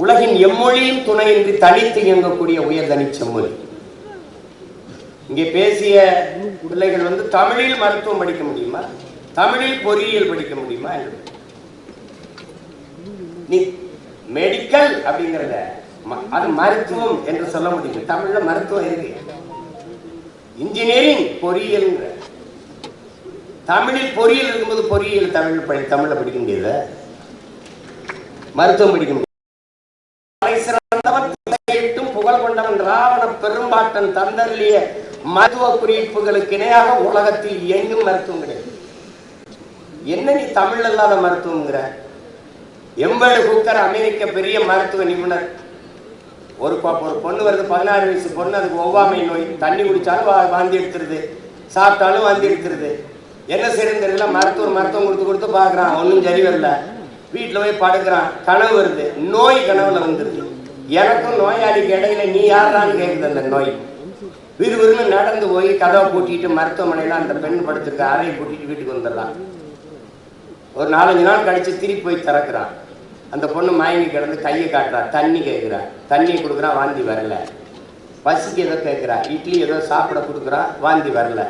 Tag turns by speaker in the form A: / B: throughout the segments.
A: உலகின் எம்மொழியும் துணையின்றி தனித்து இயங்கக்கூடிய உயர்தனி செம்மொழி. இங்கே பேசிய பிள்ளைகள் தமிழில் மருத்துவம் படிக்க முடியுமா, தமிழில் பொறியியல் படிக்க முடியுமா? நீ மெடிக்கல் அப்படிங்கிறத அது மருத்துவம் என்று சொல்ல முடியும். தமிழ்ல மருத்துவம் இருக்கு. இன்ஜினியரிங் பொறியியல், தமிழில் பொறியியல் இருக்கும்போது பொறியியல் தமிழ்ல படிக்க முடியாது, மருத்துவம் படிக்க முடியாது. புகழ் கொண்டவன் ராவண பெரும்பாட்டன் தந்தருளிய மருத்துவ குறிப்புகளுக்கு இணையாக உலகத்தில் எங்கும் மருத்துவம் கிடையாது. என்ன நீ தமிழ் இல்லாத மருத்துவம்ங்கிற? எம்பேடு குக்கர் அமெரிக்க பெரிய மருத்துவ நிபுணர். ஒரு பொண்ணு வருது, 16 வயசு பொண்ணு, அதுக்கு ஒவ்வாமை நோய். தண்ணி குடிச்சாலும் வாந்தி எடுத்துருது, சாப்பிட்டாலும் வாந்தி எடுத்துருது. என்ன செய்யறது தெரியல. மருத்துவம் கொடுத்து பார்க்குறான், ஒன்றும் சரி வரல. வீட்டில் போய் படுக்கிறான், கனவு வருது. நோய் கனவுல வந்துருது. எனக்கும் நோயாளிக்கு இடையில நீ யாரான்னு கேட்குது அந்த நோய். விறுவிறுன்னு நடந்து போய் கதவை பூட்டிட்டு மருத்துவமனையில அந்த பெண் படுத்திருக்க அறையை பூட்டிட்டு வீட்டுக்கு வந்துடலாம். ஒரு 4-5 நாள் கழிச்சு திருப்பி போய் திறக்கிறான். அந்த பொண்ணு மயங்கி கிடந்து கையை காட்டுறா, தண்ணி கேட்குறா, தண்ணியை கொடுக்குறான், வாந்தி வரல. பசிக்கு ஏதோ கேட்குறா, இட்லி ஏதோ சாப்பிட கொடுக்குறான், வாந்தி வரல.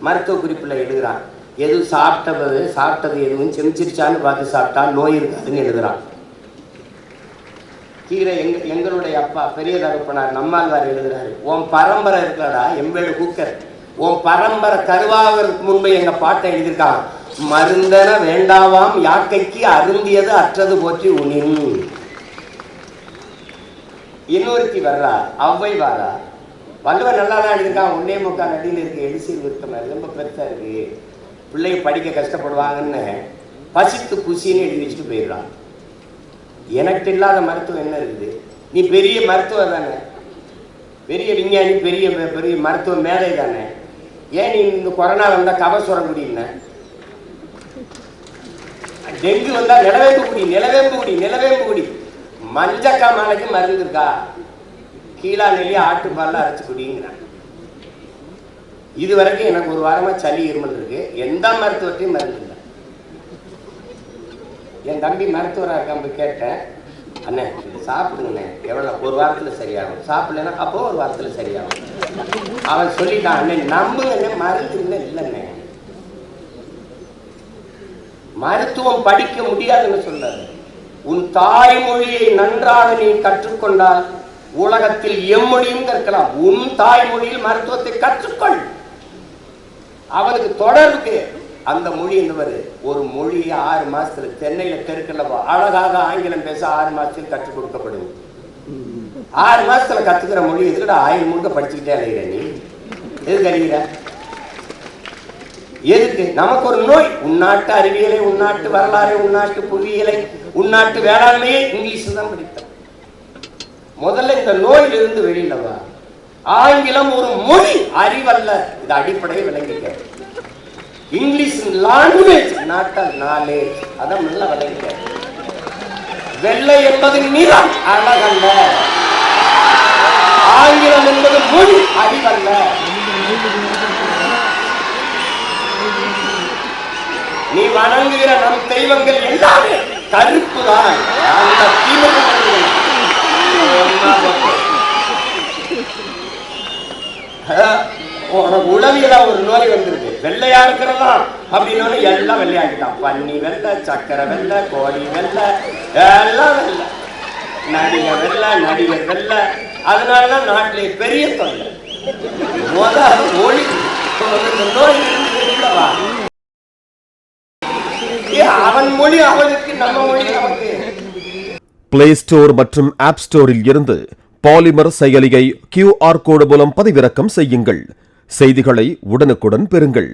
A: மருத்துவ குறிப்பில் எழுதுறான், எதுவும் சாப்பிட்டது எதுவும் செமிச்சிருச்சான்னு பார்த்து சாப்பிட்டா நோய் இருக்காதுன்னு எழுதுறான். கீழே எங்களுடைய அப்பா பெரிய தகப்பனார் நம்மாழ்வார் எழுதுறாரு, உன் பரம்பரை இருக்கடா எம்பேடு குக்கர், உன் பரம்பரை கருவாகிறதுக்கு முன்பு எங்க பாட்டை எழுதியிருக்காங்க. மருந்தன வேண்டாவாம் யாக்கைக்கு அருந்தியது அற்றது போற்றி உனின். இன்னொருத்தி வர்றா, அவ்வை வாரா. வள்ளுவர் நல்லா தான் எழுதியிருக்கான். 1.25 அடியில் இருக்கு, எடிசில் விருத்தம் ரொம்ப பெருசா இருக்கு, பிள்ளைங்க படிக்க கஷ்டப்படுவாங்கன்னு பசித்து குசின்னு எழுதி வச்சுட்டு போயிடுறான். எனக்கு இல்லாத மருத்துவம் என்ன இருக்குது? நீ பெரிய மருத்துவர் தானே, பெரிய விஞ்ஞானி, பெரிய பெரிய மருத்துவ மேதை தானே. ஏன் நீ இந்த கொரோனா வந்தா கபசுரம் குடின, டெங்கு வந்தா நிலவேம்பு குடி, மஞ்சக்காமலைக்கு மருந்து இருக்கா, கீழா நெல்லி ஆட்டுப்பால் அரைச்சு குடிங்கிறான். இது வரைக்கும் எனக்கு ஒரு வாரமா சளி இருமல் இருக்கு, எந்த மருத்துவத்தையும் மருந்து இல்லை. என் தம்பி மருத்துவராக இருக்கான், போய் கேட்டேன், அண்ணே சாப்பிடுங்கண்ணே, எவ்வளோ ஒரு வாரத்தில் சரியாகும், சாப்பிடலன்னா அப்போ ஒரு வாரத்தில் சரியாகும். அவன் சொல்லிட்டான், அண்ணே நம்புங்கண்ணே, மருந்து இல்லைண்ணே, மருத்துவம் படிக்க முடியாதுன்னு சொன்னாரு. உன் தாய்மொழியை நன்றாக நீ கற்றுக்கொண்டால் உலகத்தில் எம்மொழியும் கற்கலாம். உன் தாய்மொழியில் மருத்துவத்தை கற்றுக்கொள். அவனுக்கு தொடர்புக்கு அந்த மொழி என்பது ஒரு மொழி 6 மாசத்துல சென்னையில தெருக்கல்ல அழகாக ஆங்கிலம் பேச 6 மாசத்தில் கற்றுக் கொடுக்கப்படுது. 6 மாசத்துல கத்துக்கிற மொழி எதுக்கடா 1000 முழுக்க படிச்சுக்கிட்டே அழைகிற நீ? எதுக்கு அழைகிற? எதுக்கு? நமக்கு ஒரு நோய். உள்நாட்டு அறிவியலை, உள்நாட்டு வரலாறை, உள்நாட்டு புவியியலை, உள்நாட்டு வேளாண்மையை இங்கிலீஷ் தான் படித்தோம். முதல்ல இந்த நோயிலிருந்து வெளியில வா. ஆங்கிலம் ஒரு மொழி, அறிவல்ல. இது அடிப்படையை விளங்கிக்க. English language, not knowledge. அதான் நல்லா விளங்கிக்க. வெள்ளை என்பது நிறம், அழகல்ல. ஆங்கிலம் என்பது மொழி, அறிவல்ல. நீ வணங்குகிற நம் தெய்வங்கள் எல்லாமே கருப்பு தான். உனக்கு உளவியலா ஒரு நோய் வந்திருக்கு, வெள்ளையா இருக்கிறதா அப்படின்னு எல்லாம் வெள்ளையாக்கிட்டான். பன்னி வெள்ளை, சக்கரை வெள்ளை, கோழி வெள்ளை, எல்லாம் வெள்ளை. நடிகர் வெள்ளை. அதனாலதான் நாட்டிலே பெரிய தொல்லை. மொழி நோய் அவன் மொழி அவனுக்கு, நம்ம மொழி நமக்கு.
B: பிளே ஸ்டோர் மற்றும் ஆப் ஸ்டோரில் இருந்து பாலிமர் செயலியை QR கோடு மூலம் பதிவிறக்கம் செய்யுங்கள். செய்திகளை உடனுக்குடன் பெறுங்கள்.